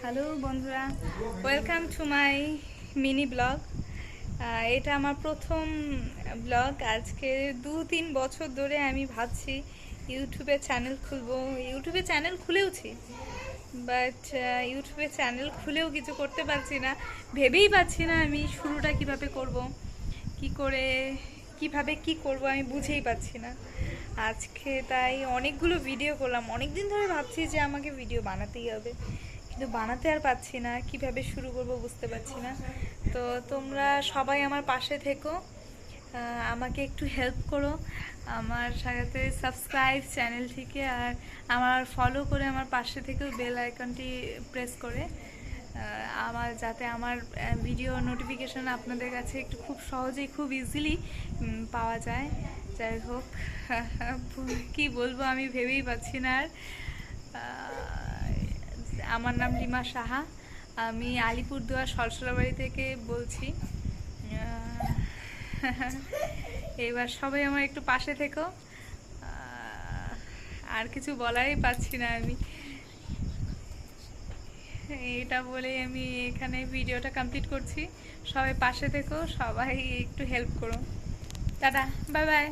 Hello বন্ধুরা, welcome to my mini blog. এটা আমার প্রথম ব্লগ। আজকে 2-3 বছর ধরে আমি ভাবছি ইউটিউবে চ্যানেল খুলবো। ইউটিউবে চ্যানেল খুলেওছি, বাট ইউটিউবে চ্যানেল খুলেও কিছু করতে পারছি না। ভেবেই পাচ্ছি না আমি শুরুটা কিভাবে করব, কি করে কিভাবে কি করব আমি বুঝেই পাচ্ছি না। আজকে তাই অনেকগুলো ভিডিও করলাম। অনেক দিন ধরে ভাবছি যে আমাকে ভিডিও বানাতেই হবে, কিন্তু বানাতে আর পাচ্ছি না। কিভাবে শুরু করব বুঝতে পারছি না। তো তোমরা সবাই আমার পাশে থেকো, আমাকে একটু হেল্প করো। আমার সাথে সাবস্ক্রাইব চ্যানেলটিকে, আর আমার ফলো করে আমার পাশে থেকেও বেল আইকনটি প্রেস করে আমার যাতে আমার ভিডিও নোটিফিকেশন আপনাদের কাছে একটু খুব সহজেই খুব ইজিলি পাওয়া যায়। যাই হোক, কি বলবো আমি ভেবেই পাচ্ছি না আর। আমার নাম রিমা সাহা, আমি আলিপুরদুয়ার সরসরাবাড়ি থেকে বলছি। এবার সবাই আমার একটু পাশে থেকো। আর কিছু বলাই পাচ্ছি না আমি। এটা বলে আমি এখানে ভিডিওটা কমপ্লিট করছি। সবাই পাশে থেকো, সবাই একটু হেল্প করো। Tata, bye bye.